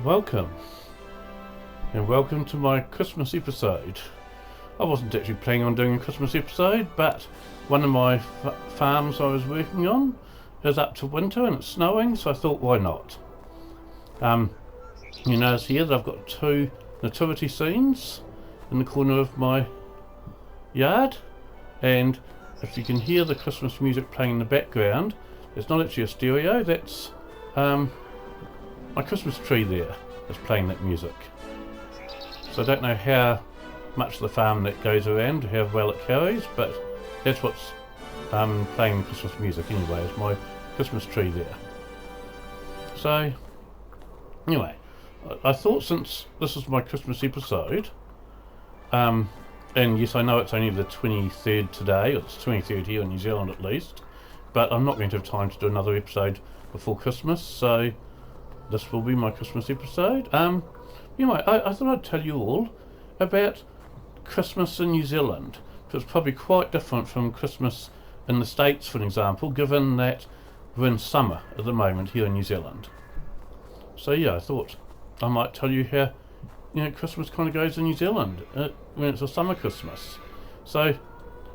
Welcome, and welcome to my Christmas episode. I wasn't actually planning on doing a Christmas episode, but one of my farms I was working on is up to winter and it's snowing, so I thought, why not? You notice here that I've got two nativity scenes in the corner of my yard, and if you can hear the Christmas music playing in the background, it's not actually a stereo, that's my Christmas tree there is playing that music. So I don't know how much of the farm that goes around, how well it carries, but that's what's playing Christmas music anyway, is my Christmas tree there. So anyway, I thought since this is my Christmas episode, and yes, I know it's only the 23rd today, or it's 23rd here in New Zealand at least, but I'm not going to have time to do another episode before Christmas, so this will be my Christmas episode. Anyway, I thought I'd tell you all about Christmas in New Zealand. It's probably quite different from Christmas in the States, for example, given that we're in summer at the moment here in New Zealand. So yeah, I thought I might tell you how Christmas kind of goes in New Zealand when it's a summer Christmas. So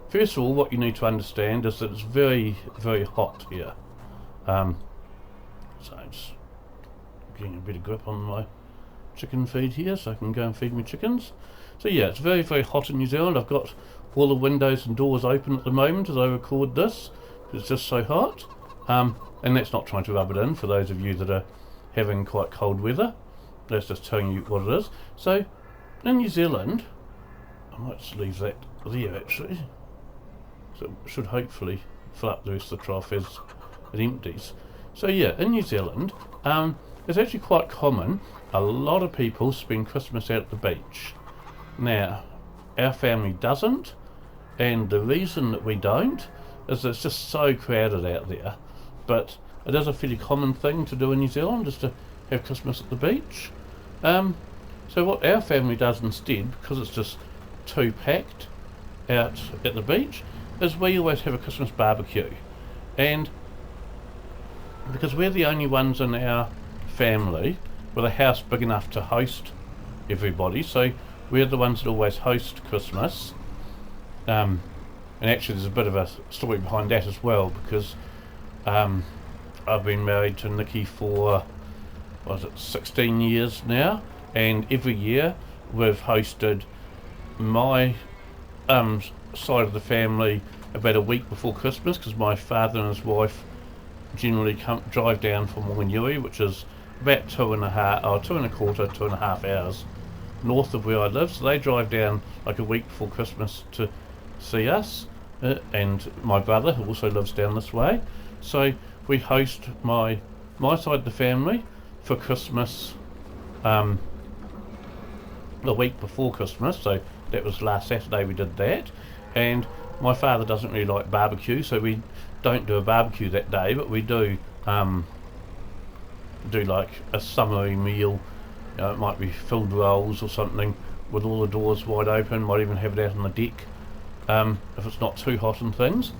first of all, what you need to understand is that it's very, very hot here. So it's getting a bit of grip on my chicken feed here so I can go and feed my chickens. So yeah, it's very, very hot in New Zealand. I've got all the windows and doors open at the moment as I record this. It's just so hot. And that's not trying to rub it in for those of you that are having quite cold weather. That's just telling you what it is. So in New Zealand, I might just leave that there actually. So it should hopefully fill up the rest of the trough as it empties. So yeah, in New Zealand, it's actually quite common. A lot of people spend Christmas out at the beach. Now, our family doesn't, and the reason that we don't is that it's just so crowded out there. But it is a fairly common thing to do in New Zealand, is to have Christmas at the beach. So what our family does instead, because it's just too packed out at the beach, is we always have a Christmas barbecue. And because we're the only ones in our family with a house big enough to host everybody, so we're the ones that always host Christmas. And actually there's a bit of a story behind that as well, because I've been married to Nikki for 16 years now, and every year we've hosted my side of the family about a week before Christmas, because my father and his wife generally drive down from Wanganui, which is about 2.25 hours north of where I live. So they drive down like a week before Christmas to see us, and my brother, who also lives down this way. So we host my side of the family for Christmas the week before Christmas. So that was last Saturday we did that, and my father doesn't really like barbecue, so we don't do a barbecue that day, but we do like a summery meal. It might be filled rolls or something with all the doors wide open. Might even have it out on the deck if it's not too hot and things.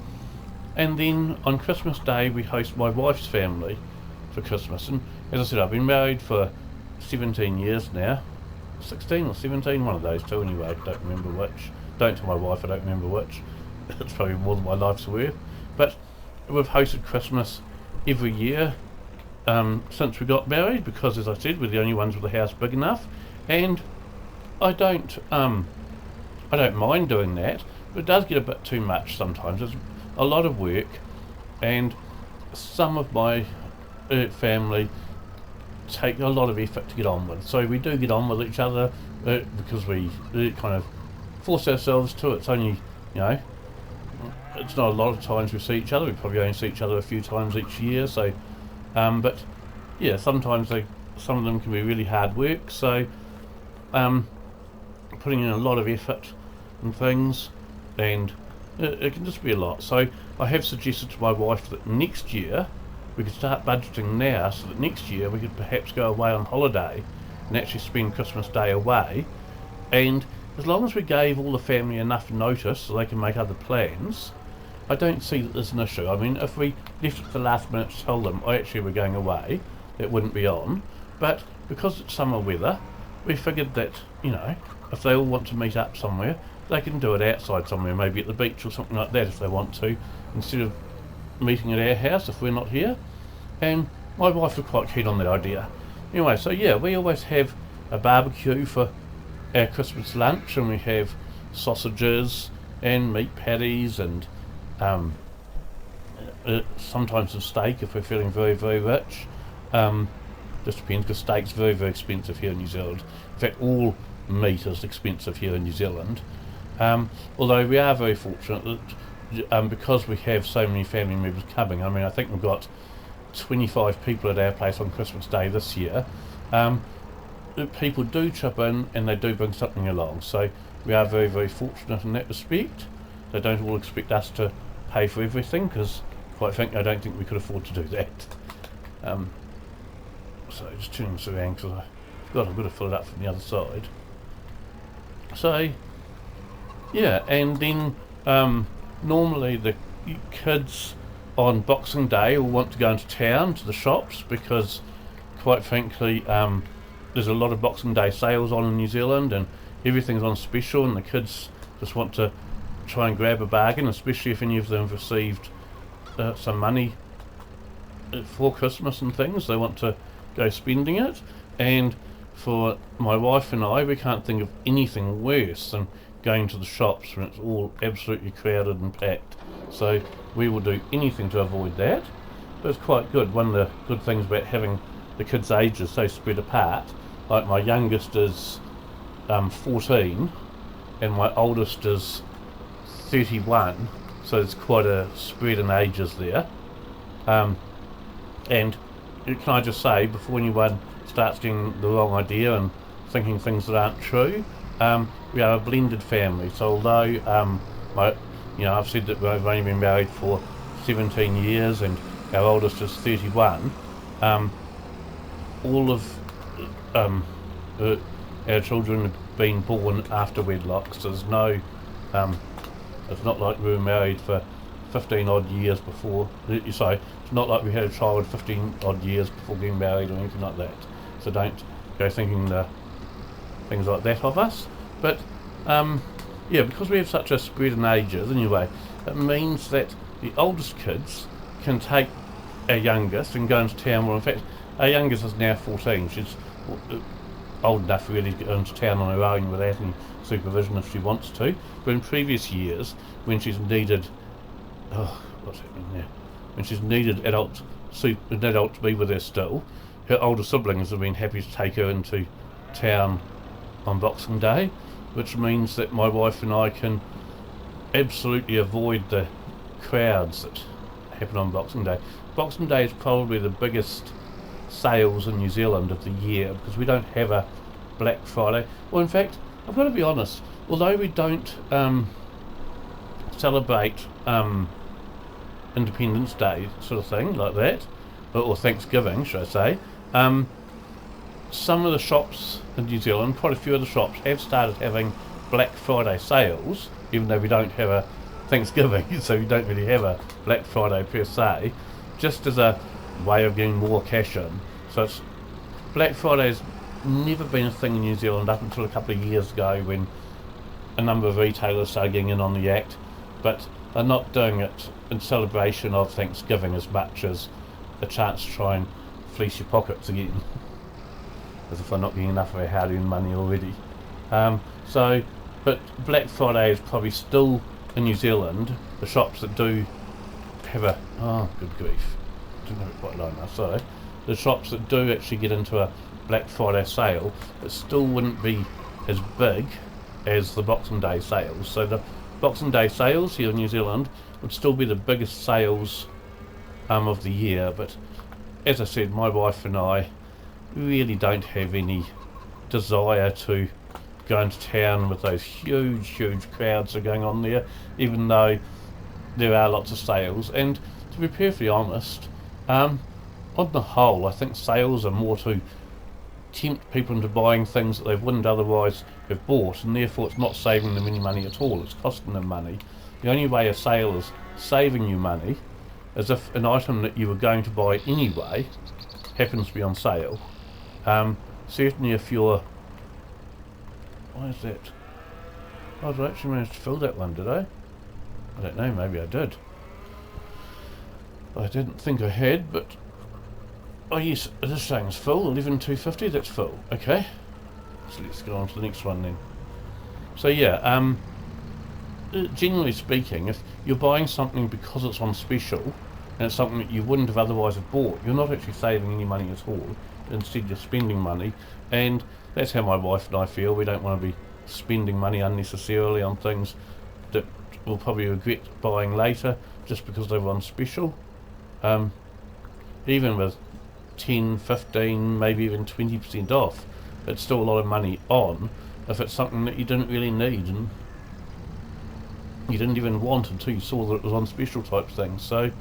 And then on Christmas Day we host my wife's family for Christmas. And as I said, I've been married for 17 years now. 16 or 17, one of those two anyway, I don't remember which. Don't tell my wife I don't remember which. It's probably more than my life's worth. But we've hosted Christmas every year since we got married, because as I said, we're the only ones with a house big enough, and I don't mind doing that, but it does get a bit too much sometimes. It's a lot of work, and some of my family take a lot of effort to get on with, so we do get on with each other because we kind of force ourselves to. It's only, it's not a lot of times we see each other. We probably only see each other a few times each year, so but yeah, sometimes some of them can be really hard work, so putting in a lot of effort and things, and it can just be a lot. So I have suggested to my wife that next year we could start budgeting now, so that next year we could perhaps go away on holiday and actually spend Christmas Day away, and as long as we gave all the family enough notice so they can make other plans, I don't see that there's an issue. I mean, if we left it to the last minute to tell them, oh, actually we're going away, it wouldn't be on. But because it's summer weather, we figured that, you know, if they all want to meet up somewhere, they can do it outside somewhere, maybe at the beach or something like that if they want to, instead of meeting at our house if we're not here. And my wife was quite keen on that idea. Anyway, so yeah, we always have a barbecue for our Christmas lunch, and we have sausages and meat patties and sometimes a steak if we're feeling very, very rich. Just depends, because steak's very, very expensive here in New Zealand. In fact, all meat is expensive here in New Zealand. Although we are very fortunate that because we have so many family members coming, I mean, I think we've got 25 people at our place on Christmas Day this year. People do chip in and they do bring something along, so we are very, very fortunate in that respect. They don't all expect us to pay for everything, because quite frankly I don't think we could afford to do that. So just turning this around because I've got to fill it up from the other side. So yeah, and then normally the kids on Boxing Day will want to go into town to the shops, because quite frankly there's a lot of Boxing Day sales on in New Zealand and everything's on special, and the kids just want to try and grab a bargain, especially if any of them have received some money for Christmas and things. They want to go spending it. And for my wife and I, we can't think of anything worse than going to the shops when it's all absolutely crowded and packed. So we will do anything to avoid that. But it's quite good. One of the good things about having the kids' ages so spread apart, like my youngest is 14 and my oldest is 31, so there's quite a spread in ages there. And can I just say, before anyone starts getting the wrong idea and thinking things that aren't true, we are a blended family. So although I've said that we've only been married for 17 years and our oldest is 31, all of our children have been born after wedlock, so there's no it's not like we were married for 15 odd years before. Sorry, it's not like we had a child 15 odd years before getting married or anything like that. So don't go thinking things like that of us. But yeah, because we have such a spread in ages anyway, it means that the oldest kids can take our youngest and go into town. Well, in fact, our youngest is now 14. She's old enough really to get into town on her own without any supervision if she wants to. But in previous years, when she's needed, what's happening now? When she's needed an adult to be with her still, her older siblings have been happy to take her into town on Boxing Day, which means that my wife and I can absolutely avoid the crowds that happen on Boxing Day. Boxing Day is probably the biggest sales in New Zealand of the year, because we don't have a Black Friday. Well, in fact, I've got to be honest, although we don't celebrate Independence Day sort of thing like that, or Thanksgiving should I say, some of the shops in New Zealand, quite a few of the shops, have started having Black Friday sales, even though we don't have a Thanksgiving, so we don't really have a Black Friday per se, just as a way of getting more cash in. So Black Friday's never been a thing in New Zealand up until a couple of years ago, when a number of retailers started getting in on the act, but they're not doing it in celebration of Thanksgiving as much as a chance to try and fleece your pockets again, as if they're not getting enough of our hard-earned money already. But Black Friday is probably still in New Zealand, the shops that do have a, good grief, didn't have it quite low enough, sorry. The shops that do actually get into a Black Friday sale, it still wouldn't be as big as the Boxing Day sales. So the Boxing Day sales here in New Zealand would still be the biggest sales of the year, but as I said, my wife and I really don't have any desire to go into town with those huge crowds that are going on there, even though there are lots of sales. And to be perfectly honest, on the whole, I think sales are more to tempt people into buying things that they wouldn't otherwise have bought, and therefore it's not saving them any money at all, it's costing them money. The only way a sale is saving you money is if an item that you were going to buy anyway happens to be on sale. Certainly if you're... Why is that? Oh, did I actually manage to fill that one, did I? I don't know, maybe I did. I didn't think I had, but... Oh yes, it is saying it's full, 11,250, that's full. Okay. So let's go on to the next one then. So yeah, generally speaking, if you're buying something because it's on special, and it's something that you wouldn't have otherwise have bought, you're not actually saving any money at all. Instead you're spending money, and that's how my wife and I feel. We don't want to be spending money unnecessarily on things that we'll probably regret buying later just because they were on special. Even with 10, 15, maybe even 20% off, it's still a lot of money on if it's something that you didn't really need and you didn't even want until you saw that it was on special type thing. So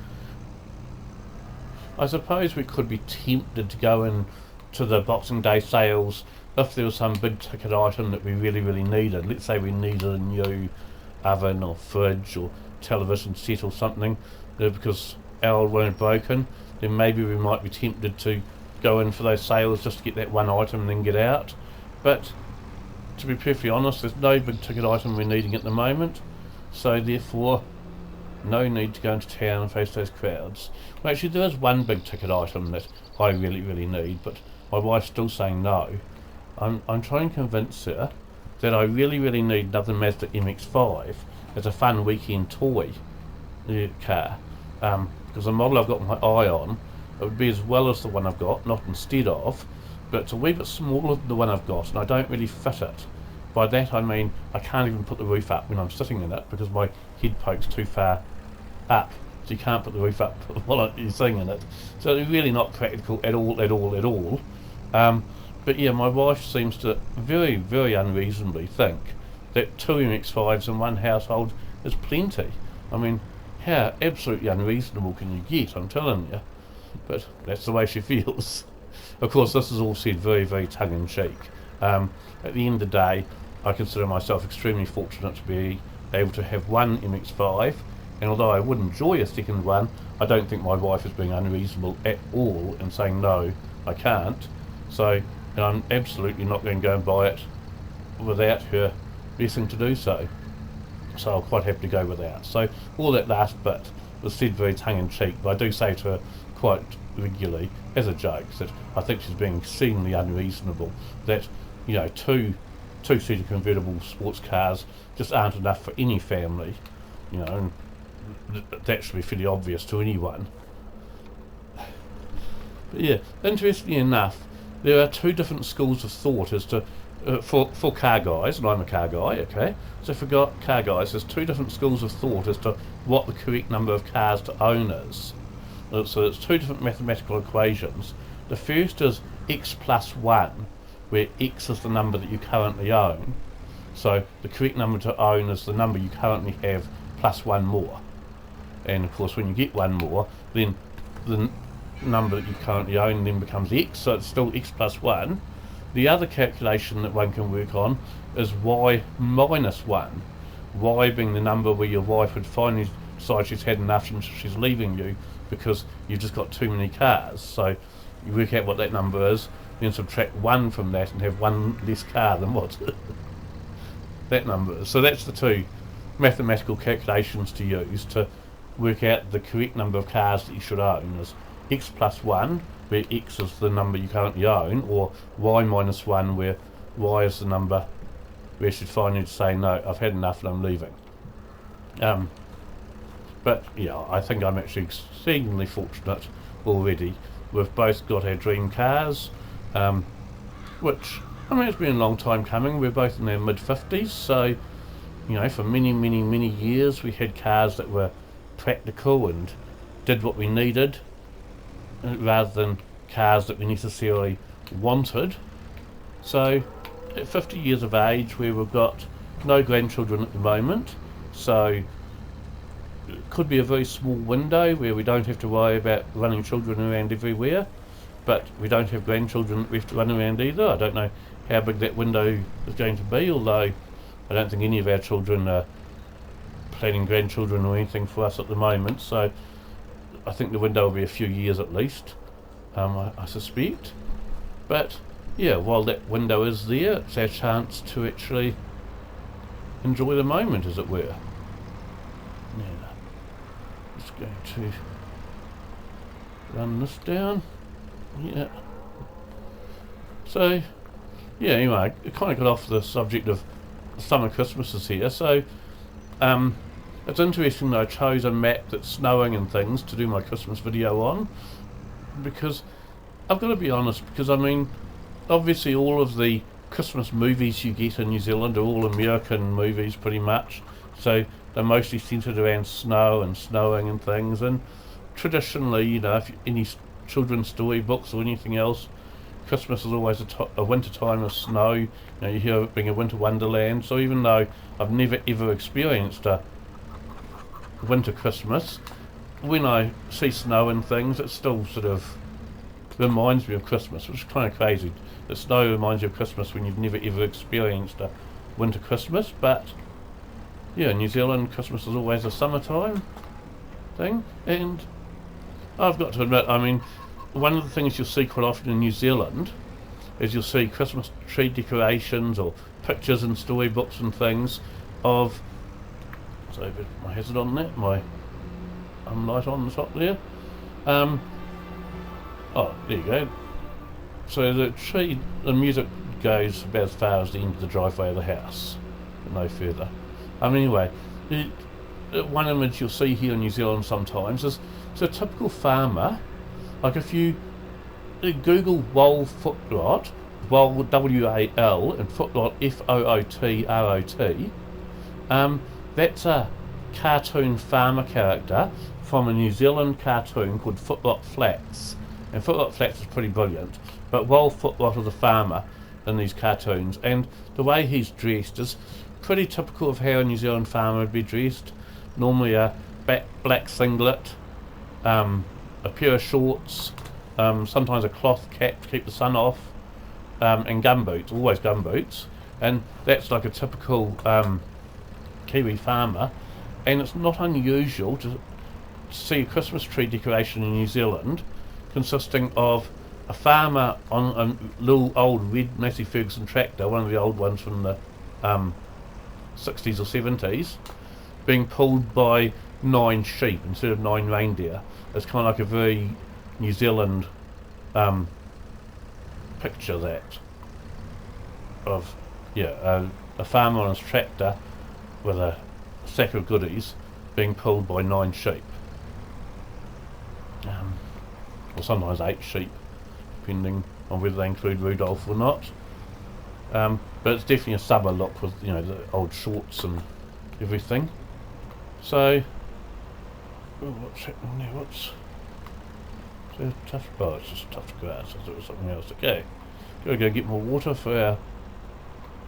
I suppose we could be tempted to go in to the Boxing Day sales if there was some big ticket item that we really needed. Let's say we needed a new oven or fridge or television set or something, because our weren't broken, then maybe we might be tempted to go in for those sales just to get that one item and then get out. But to be perfectly honest, there's no big ticket item we're needing at the moment, so therefore no need to go into town and face those crowds. Well, actually there is one big ticket item that I really need, but my wife's still saying no. I'm trying to convince her that I really need another Mazda MX-5 as a fun weekend toy car, because the model I've got my eye on, it would be as well as the one I've got, not instead of, but it's a wee bit smaller than the one I've got and I don't really fit it. By that I mean I can't even put the roof up when I'm sitting in it because my head pokes too far up, so you can't put the roof up while you're sitting in it. So it's really not practical at all. But yeah, my wife seems to very unreasonably think that 2 MX-5s in one household is plenty. I mean, how absolutely unreasonable can you get, I'm telling you. But that's the way she feels. Of course, this is all said very tongue-in-cheek. At the end of the day, I consider myself extremely fortunate to be able to have one MX-5, and although I would enjoy a second one, I don't think my wife is being unreasonable at all in saying no, I can't. So, and I'm absolutely not going to go and buy it without her blessing to do so. So I'll quite happy to go without. So all that last bit was said very tongue-in-cheek, but I do say to her quite regularly, as a joke, that I think she's being exceedingly unreasonable, that, you know, two-seater convertible sports cars just aren't enough for any family, you know, and that should be fairly obvious to anyone. But yeah, interestingly enough, there are two different schools of thought as to for car guys, and I'm a car guy, okay, so for car guys there's two different schools of thought as to what the correct number of cars to own is. So it's two different mathematical equations. The first is x plus 1, where x is the number that you currently own, so the correct number to own is the number you currently have plus one more, and of course when you get one more, then the number that you currently own then becomes x, so it's still x plus 1. The other calculation that one can work on is y minus 1, y being the number where your wife would finally decide she's had enough and she's leaving you because you've just got too many cars. So you work out what that number is, then subtract 1 from that and have one less car than what that number is. So that's the two mathematical calculations to use to work out the correct number of cars that you should own, is x plus 1, where x is the number you currently own, or y minus 1, where y is the number where you should finally say, no, I've had enough and I'm leaving. But yeah, I think I'm actually exceedingly fortunate already. We've both got our dream cars, which, I mean, it's been a long time coming. We're both in our mid-50s, so, you know, for many years we had cars that were practical and did what we needed, rather than cars that we necessarily wanted. So at 50 years of age, where we've got no grandchildren at the moment, so it could be a very small window where we don't have to worry about running children around everywhere, but we don't have grandchildren that we have to run around either. I don't know how big that window is going to be, although I don't think any of our children are planning grandchildren or anything for us at the moment, so I think the window will be a few years at least. I suspect. But yeah, while that window is there, it's our chance to actually enjoy the moment, as it were. Now, just going to run this down. Yeah. So, yeah, anyway, I kind of got off the subject of summer Christmases here. So, it's interesting that I chose a map that's snowing and things to do my Christmas video on, because I've got to be honest, because I mean, obviously all of the Christmas movies you get in New Zealand are all American movies pretty much, so they're mostly centred around snow and snowing and things, and traditionally, you know, if any children's story books or anything else, Christmas is always a winter time of snow. You know, you hear it being a winter wonderland. So even though I've never ever experienced a winter Christmas, when I see snow and things, it still sort of reminds me of Christmas, which is kind of crazy. The snow reminds you of Christmas when you've never ever experienced a winter Christmas. But yeah, New Zealand Christmas is always a summertime thing, and I've got to admit, I mean, one of the things you'll see quite often in New Zealand is you'll see Christmas tree decorations or pictures and storybooks and things of, so my hazard on that, my light on the top there. Oh, there you go. So the tree, the music goes about as far as the end of the driveway of the house, but no further. Anyway, one image you'll see here in New Zealand sometimes is it's a typical farmer. Like if you Google wall footrot, wall W-A-L, and footrot F-O-O-T-R-O-T, that's a cartoon farmer character from a New Zealand cartoon called Footrot Flats. And Footrot Flats is pretty brilliant, but Wal Footrot is a farmer in these cartoons, and the way he's dressed is pretty typical of how a New Zealand farmer would be dressed. Normally a black singlet, a pair of shorts, sometimes a cloth cap to keep the sun off, and gumboots, always gumboots, and that's like a typical Kiwi farmer. And it's not unusual to see a Christmas tree decoration in New Zealand consisting of a farmer on a little old red Massey Ferguson tractor, one of the old ones from the 60s or 70s, being pulled by 9 sheep instead of 9 reindeer. It's kind of like a very New Zealand picture that of, yeah, a farmer on his tractor with a sack of goodies being pulled by 9 sheep, or sometimes 8 sheep, depending on whether they include Rudolph or not. But it's definitely a summer look with, you know, the old shorts and everything. So, what's happening there? What's so tough? Oh, it's just tough grass. I thought it was something else. Okay, gotta go get more water for our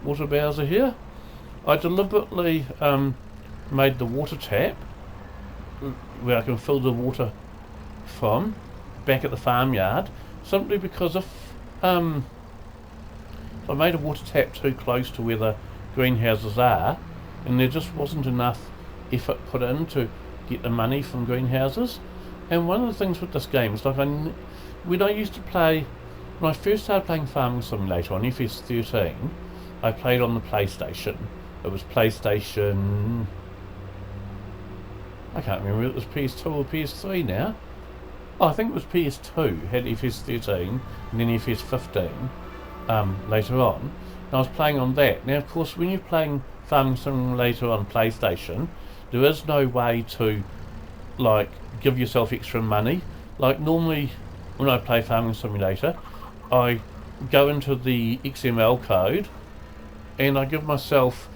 water bowser here. I deliberately made the water tap where I can fill the water from back at the farmyard, simply because if I made a water tap too close to where the greenhouses are, and there just wasn't enough effort put in to get the money from greenhouses. And one of the things with this game is, like, when I used to play, when I first started playing Farming Simulator on FS13, I played on the PlayStation. It was PlayStation, I can't remember, it was PS2 or PS3 now. Oh, I think it was PS2, had FS13 and then FS15 later on. And I was playing on that. Now, of course, when you're playing Farming Simulator on PlayStation, there is no way to, like, give yourself extra money. Like, normally when I play Farming Simulator, I go into the XML code and I give myself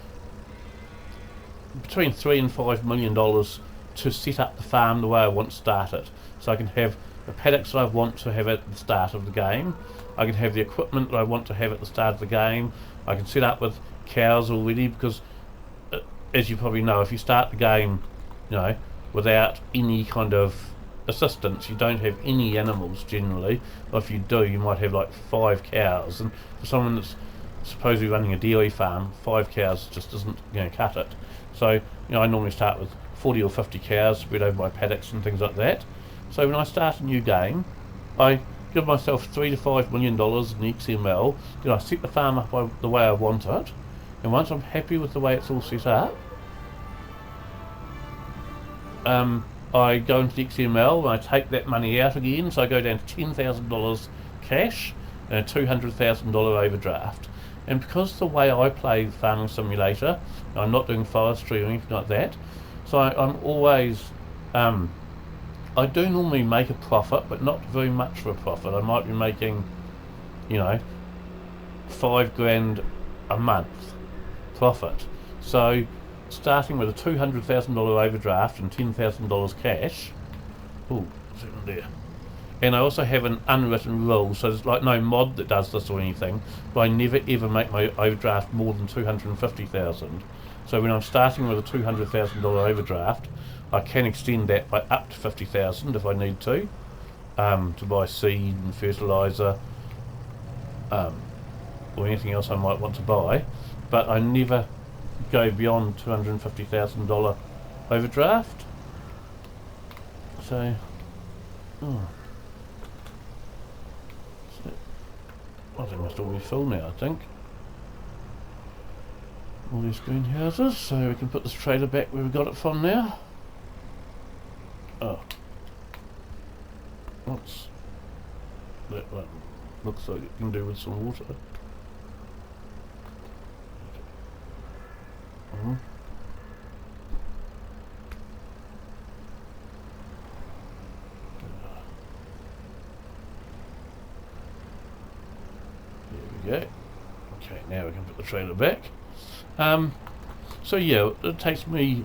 between $3 and $5 million to set up the farm the way I want to start it. So I can have the paddocks that I want to have at the start of the game. I can have the equipment that I want to have at the start of the game. I can set up with cows already, because as you probably know, if you start the game, you know, without any kind of assistance, you don't have any animals generally. Or if you do, you might have like 5 cows, and for someone that's supposedly running a dairy farm, 5 cows just isn't going to cut it. So, you know, I normally start with 40 or 50 cows spread over my paddocks and things like that. So when I start a new game, I give myself $3 to $5 million in XML, then I set the farm up the way I want it, and once I'm happy with the way it's all set up, I go into the XML and I take that money out again, so I go down to $10,000 cash and a $200,000 overdraft. And because the way I play Farming Simulator, I'm not doing forestry or anything like that, so I'm always, I do normally make a profit, but not very much of a profit. I might be making, you know, $5,000 a month profit. So starting with a $200,000 overdraft and $10,000 cash. Oh, second there. And I also have an unwritten rule, so there's like no mod that does this or anything, but I never ever make my overdraft more than $250,000. So when I'm starting with a $200,000 overdraft, I can extend that by up to $50,000 if I need to buy seed and fertilizer, or anything else I might want to buy. But I never go beyond $250,000 overdraft. So, they must all be full now, I think. All these greenhouses, so we can put this trailer back where we got it from now. Oh, what's that one? Looks like it can do with some water. There we go. Okay, now we can put the trailer back. So yeah, it takes me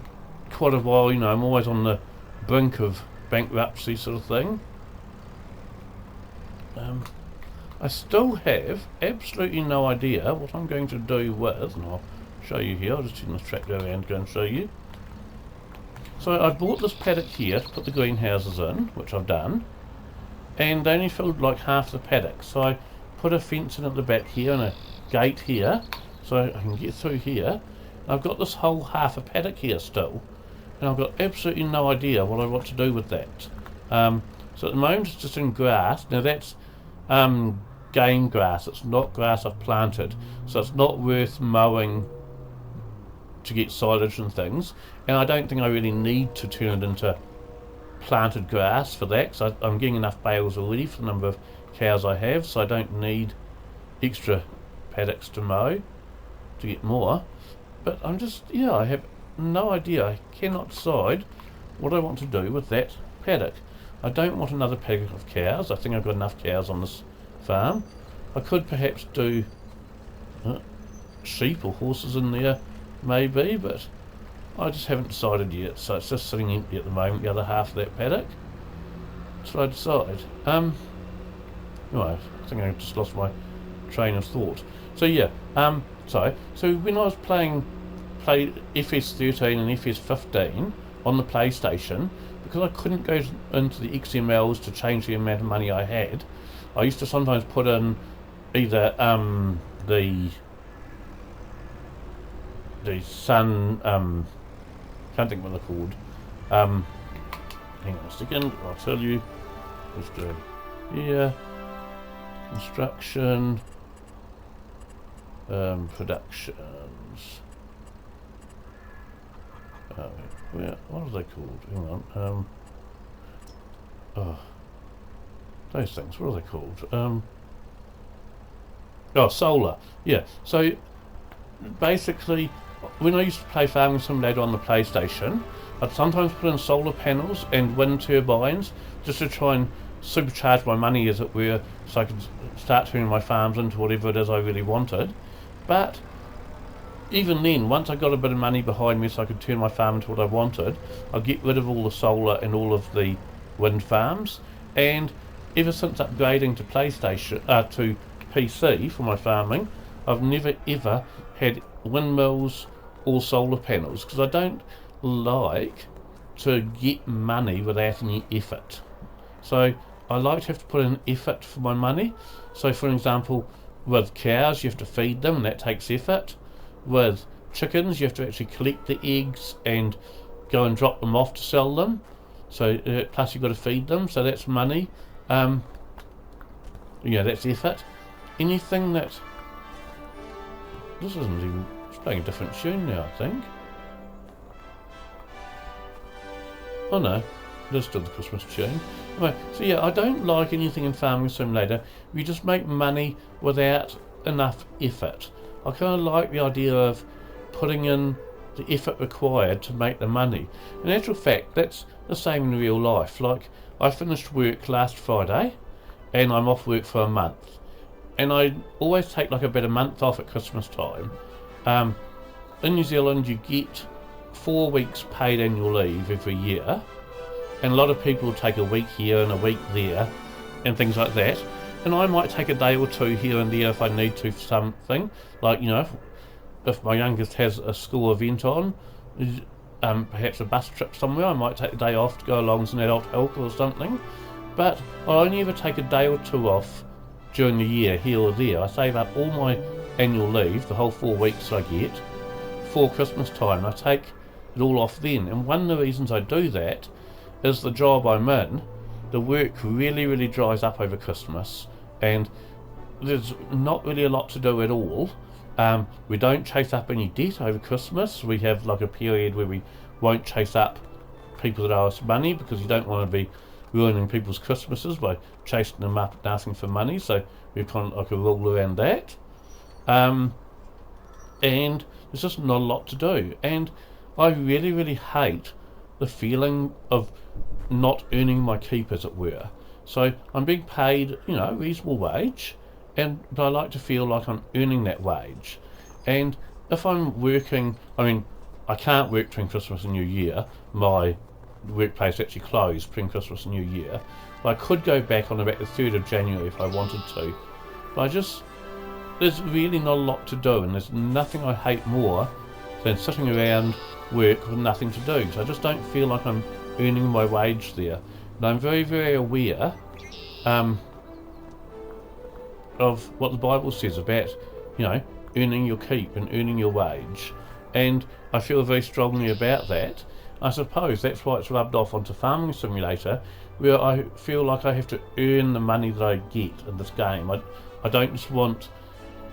quite a while, you know, I'm always on the brink of bankruptcy sort of thing. I still have absolutely no idea what I'm going to do with, and I'll show you here. I'll just turn this tractor around and go and show you. So I bought this paddock here to put the greenhouses in, which I've done, and they only filled like half the paddock, so I put a fence in at the back here and a gate here so I can get through here. I've got this whole half a paddock here still, and I've got absolutely no idea what I want to do with that. So at the moment it's just in grass. Now that's game grass, it's not grass I've planted, so it's not worth mowing to get silage and things, and I don't think I really need to turn it into planted grass for that, because I'm getting enough bales already for the number of cows I have, so I don't need extra paddocks to mow to get more. But I'm just, yeah, I have no idea. I cannot decide what I want to do with that paddock. I don't want another paddock of cows. I think I've got enough cows on this farm. I could perhaps do sheep or horses in there, maybe, but I just haven't decided yet, so it's just sitting empty at the moment, the other half of that paddock, till I decide. Anyway, I think I just lost my train of thought. So yeah, so when I was playing FS13 and FS15 on the PlayStation, because I couldn't go into the XMLs to change the amount of money I had, I used to sometimes put in either the sun, can't think what they're called. Hang on a second, I'll tell you. Just do here, construction, productions. What are they called? Hang on. Those things. What are they called? Solar. Yeah. So basically, when I used to play Farming Simulator on the PlayStation, I'd sometimes put in solar panels and wind turbines just to try and supercharge my money, as it were, so I could start turning my farms into whatever it is I really wanted. But even then, once I got a bit of money behind me so I could turn my farm into what I wanted, I'd get rid of all the solar and all of the wind farms. And ever since upgrading to PlayStation, to PC for my farming, I've never ever had windmills or solar panels, because I don't like to get money without any effort. So I like to have to put in effort for my money. So for example, with cows you have to feed them, and that takes effort. With chickens you have to actually collect the eggs and go and drop them off to sell them, so plus you've got to feed them, so that's money. that's effort. Anything that... This isn't even... It's playing a different tune now, I think. Oh no, it is still the Christmas tune. Anyway, so yeah, I don't like anything in Farming Simulator. You just make money without enough effort. I kind of like the idea of putting in the effort required to make the money. In actual fact, that's the same in real life. Like, I finished work last Friday, and I'm off work for a month. And I always take like about a month off at Christmas time. In New Zealand, you get 4 weeks paid annual leave every year, and a lot of people take a week here and a week there, and things like that. And I might take a day or two here and there if I need to for something, like, if my youngest has a school event on, perhaps a bus trip somewhere, I might take a day off to go along as an adult helper or something. But I only ever take a day or two off during the year, here or there. I save up all my annual leave, the whole 4 weeks I get, for Christmas time. I take it all off then. And one of the reasons I do that is the job I'm in, the work really dries up over Christmas, and there's not really a lot to do at all. We don't chase up any debt over Christmas. We have like a period where we won't chase up people that owe us money, because you don't want to be ruining people's Christmases by chasing them up and asking for money. So we've kind of like a rule around that. And there's just not a lot to do. And I really hate the feeling of not earning my keep, as it were. So I'm being paid, a reasonable wage, but I like to feel like I'm earning that wage. And if I'm working, I can't work between Christmas and New Year. My workplace actually closed between Christmas and New Year. But I could go back on about the 3rd of January if I wanted to. But there's really not a lot to do, and there's nothing I hate more than sitting around work with nothing to do. So I just don't feel like I'm earning my wage there. And I'm very aware of what the Bible says about, earning your keep and earning your wage. And I feel very strongly about that. I suppose that's why it's rubbed off onto Farming Simulator, where I feel like I have to earn the money that I get in this game. I don't just want,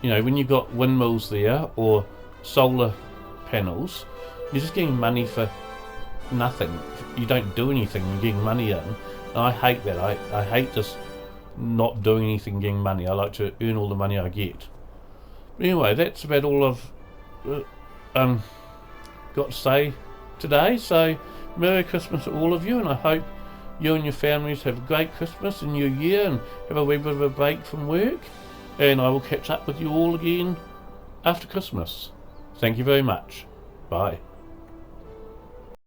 when you've got windmills there or solar panels, you're just getting money for nothing. You don't do anything, you're getting money in. And I hate that. I hate just not doing anything and getting money. I like to earn all the money I get. But anyway, that's about all I've got to say today. So Merry Christmas to all of you, and I hope you and your families have a great Christmas and New Year, and have a wee bit of a break from work. And I will catch up with you all again after Christmas. Thank you very much. Bye.